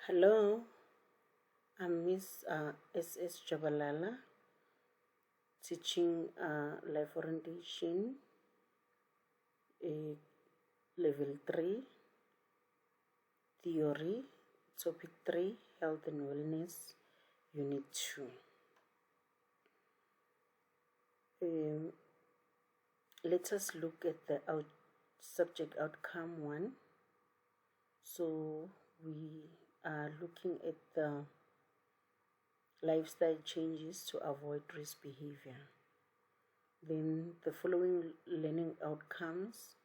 Hello, I'm Miss S.S. Tshabalala, teaching life orientation, uh, level 3, theory, topic 3, health and wellness, unit 2. Let us look at the subject outcome 1. So we are looking at the lifestyle changes to avoid risk behavior. Then the following learning outcomes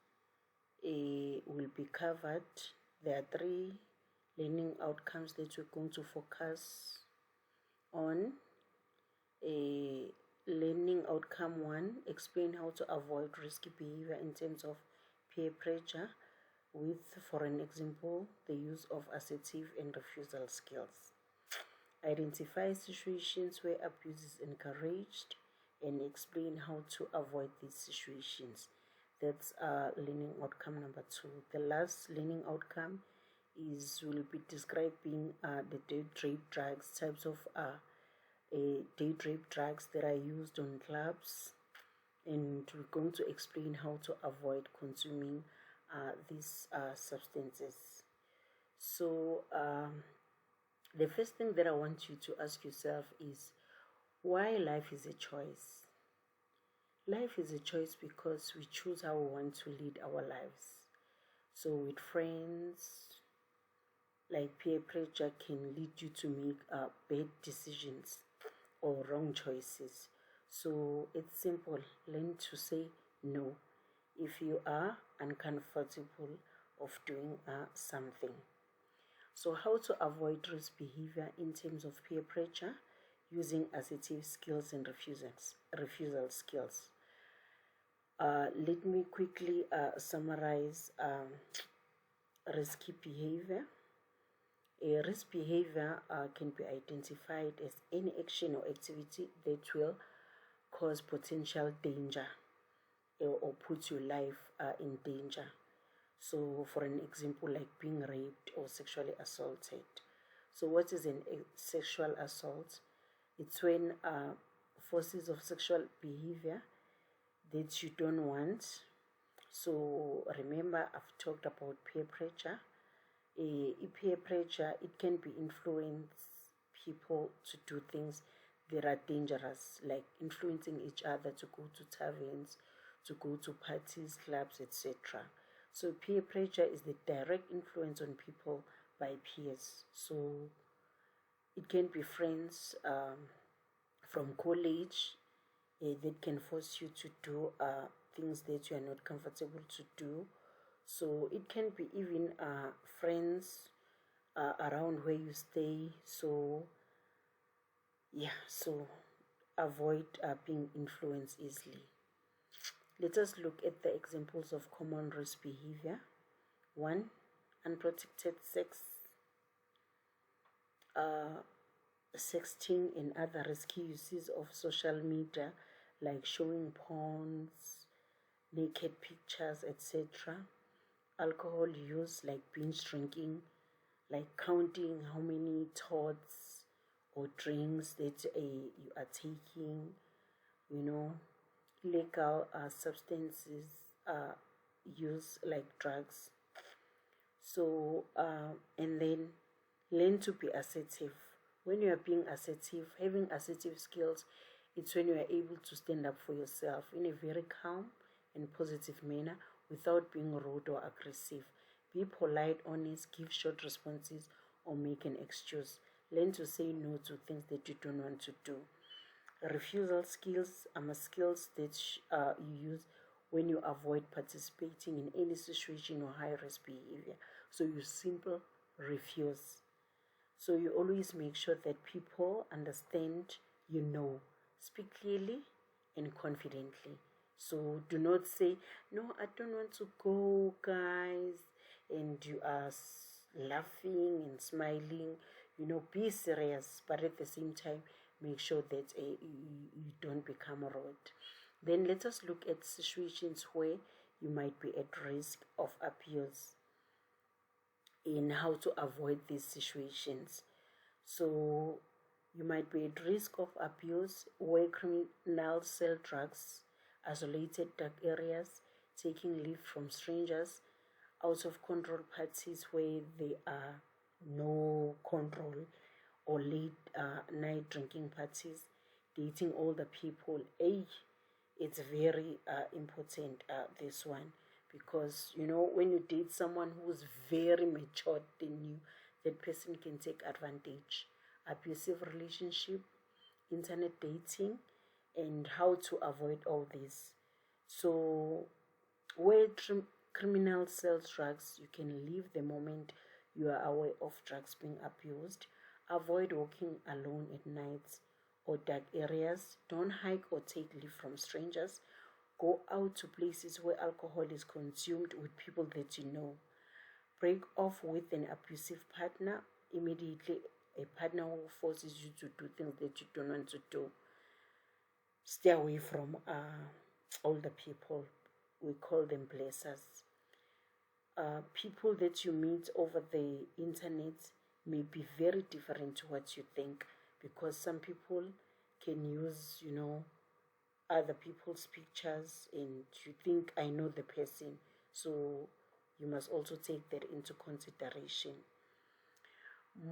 will be covered. There are 3 learning outcomes that we're going to focus on. Learning outcome 1, explain how to avoid risky behavior in terms of peer pressure with, for an example, the use of assertive and refusal skills. Identify situations where abuse is encouraged and explain how to avoid these situations. That's learning outcome number 2. The last learning outcome will be describing the date rape drugs, types of date rape drugs that are used on clubs, and we're going to explain how to avoid consuming these substances. So the first thing that I want you to ask yourself is, why life is a choice? Life is a choice because we choose how we want to lead our lives. So with friends, like peer pressure can lead you to make bad decisions or wrong choices. So it's simple. Learn to say no if you are uncomfortable of doing something. So how to avoid risk behavior in terms of peer pressure using assertive skills and refusal skills. Let me quickly summarize risky behavior. A risk behavior can be identified as any action or activity that will cause potential danger or put your life in danger. So for an example, like being raped or sexually assaulted. So what is a sexual assault? It's when forces of sexual behavior that you don't want. So remember, I've talked about peer pressure. Peer pressure, it can be influence people to do things that are dangerous, like influencing each other to go to taverns, to go to parties, clubs, etc. So peer pressure is the direct influence on people by peers. So it can be friends from college that can force you to do things that you are not comfortable to do. So it can be even friends around where you stay. So yeah, so avoid being influenced easily. Let us look at the examples of common risk behavior. 1, unprotected sex, sexting and other risky uses of social media, like showing porns, naked pictures, etc. Alcohol use, like binge drinking, like counting how many thoughts or drinks that you are taking, illegal substances use, like drugs. So and then learn to be assertive. When you are being assertive, having assertive skills, it's when you are able to stand up for yourself in a very calm and positive manner without being rude or aggressive. Be polite, honest, give short responses, or make an excuse. Learn to say no to things that you don't want to do. Refusal skills are skills that you use when you avoid participating in any situation or high risk behavior. So you simply refuse. So you always make sure that people understand you know. Speak clearly and confidently. So do not say, no, I don't want to go, guys, and you are laughing and smiling. Be serious, but at the same time, make sure that you don't become rude. Then let us look at situations where you might be at risk of abuse. in how to avoid these situations. So you might be at risk of abuse where criminals sell drugs, isolated dark areas, taking leave from strangers, out of control parties where there are no control, or late night drinking parties, dating older people. It's very important, this one, because when you date someone who's very mature than you, that person can take advantage. Abusive relationship, internet dating, and how to avoid all this. So where criminals sell drugs, you can leave the moment you are aware of drugs being abused. Avoid walking alone at night or dark areas. Don't hike or take leave from strangers. Go out to places where alcohol is consumed with people that you know. Break off with an abusive partner immediately. A partner who forces you to do things that you don't want to do. Stay away from older people. We call them blessers. People that you meet over the internet may be very different to what you think, because some people can use, other people's pictures, and you think, I know the person. So you must also take that into consideration.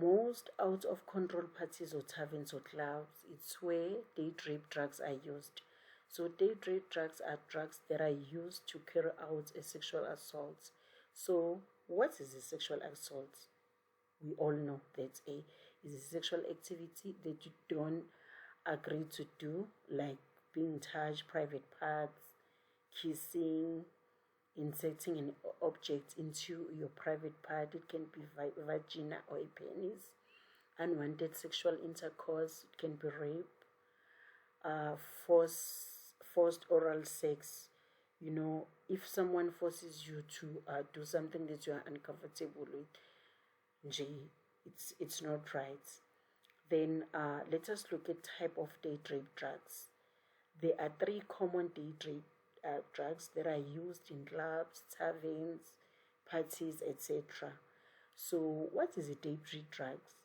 Most out of control parties or taverns or clubs, it's where date rape drugs are used. So date rape drugs are drugs that are used to carry out a sexual assault. So what is a sexual assault? We all know that is a sexual activity that you don't agree to do, like being touched, private parts, kissing, inserting an object into your private part. It can be vagina or a penis. Unwanted sexual intercourse. It can be rape. Forced oral sex. If someone forces you to do something that you are uncomfortable with, it's not right. Then let us look at type of date rape drugs. There are 3 common date rape drugs that are used in clubs, taverns, parties, etc. So what is a date rape drugs?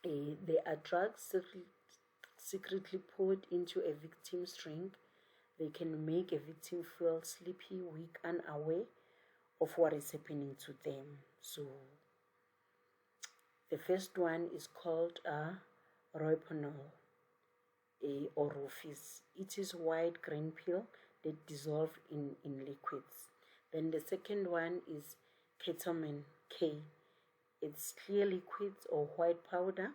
They are drugs secretly put into a victim's drink. They can make a victim feel sleepy, weak, unaware of what is happening to them. So the first one is called rohypnol, or Rufus. It is white green pill that dissolve in liquids. Then the second one is ketamine, K. It's clear liquids or white powder.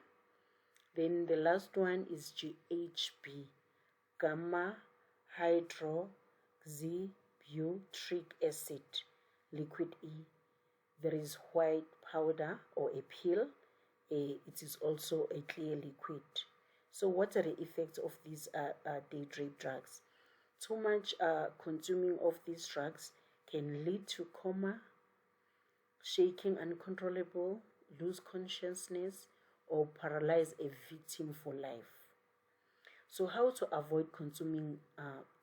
Then the last one is GHB, gamma hydroxybutyric acid, liquid E. There is white powder or a pill. It is also a clear liquid. So what are the effects of these date rape drugs? Too much consuming of these drugs can lead to coma, shaking uncontrollable, lose consciousness, or paralyze a victim for life. So how to avoid consuming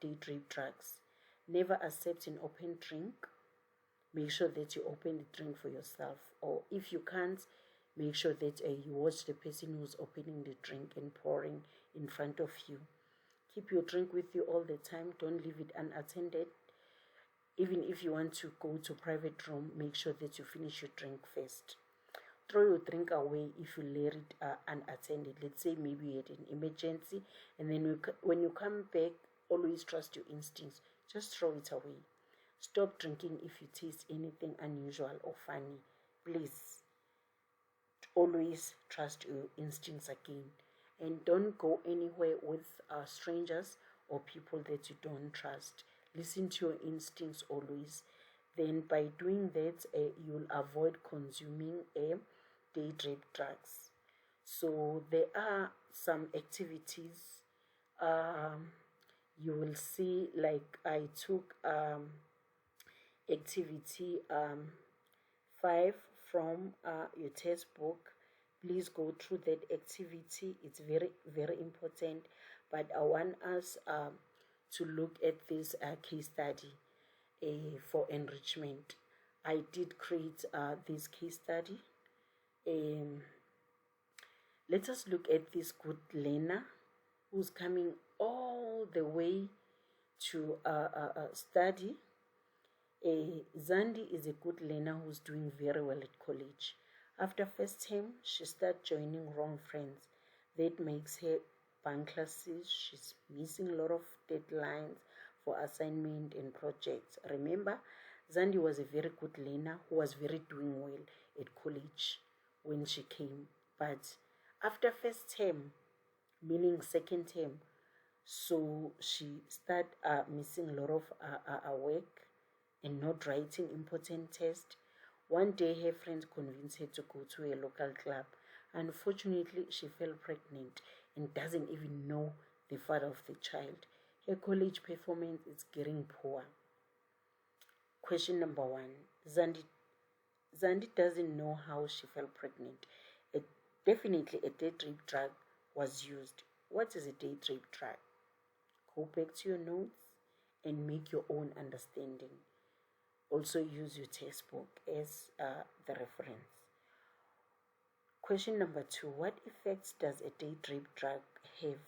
date rape drugs? Never accept an open drink. Make sure that you open the drink for yourself. Or if you can't, make sure that you watch the person who's opening the drink and pouring in front of you. Keep your drink with you all the time. Don't leave it unattended. Even if you want to go to a private room, make sure that you finish your drink first. Throw your drink away if you let it unattended. Let's say maybe you had an emergency, and then when you come back, always trust your instincts. Just throw it away. Stop drinking if you taste anything unusual or funny. Please, always trust your instincts again. And don't go anywhere with strangers or people that you don't trust. Listen to your instincts always. Then by doing that, you'll avoid consuming date rape drugs. So there are some activities you will see, like I took activity 5 from your textbook. Please go through that activity. It's very, very important. But I want us to look at this case study for enrichment. I did create this case study. Um, let us look at this good learner who's coming all the way to study. Zandi is a good learner who's doing very well at college. After first term, she starts joining wrong friends. That makes her bunk classes. She's missing a lot of deadlines for assignment and projects. Remember, Zandi was a very good learner who was very doing well at college when she came. But after first term, meaning second term, so she started missing a lot of work and not writing important tests. One day her friends convinced her to go to a local club. Unfortunately, she fell pregnant and doesn't even know the father of the child. Her college performance is getting poor. Question number 1. Zandi doesn't know how she fell pregnant. Definitely a date rape drug was used. What is a date rape drug? Go back to your notes and make your own understanding. Also use your textbook as the reference. Question number 2. What effects does a date rape drug have?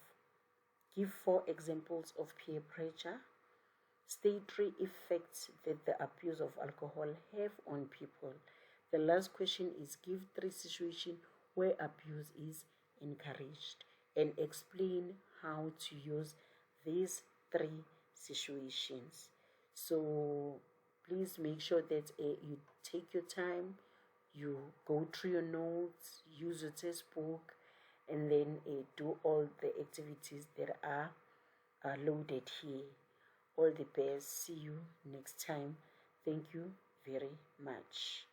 Give 4 examples of peer pressure. State 3 effects that the abuse of alcohol have on people. The last question is give 3 situations where abuse is encouraged and explain how to use these 3 situations. So please make sure that you take your time, you go through your notes, use your textbook, and then do all the activities that are loaded here. All the best. See you next time. Thank you very much.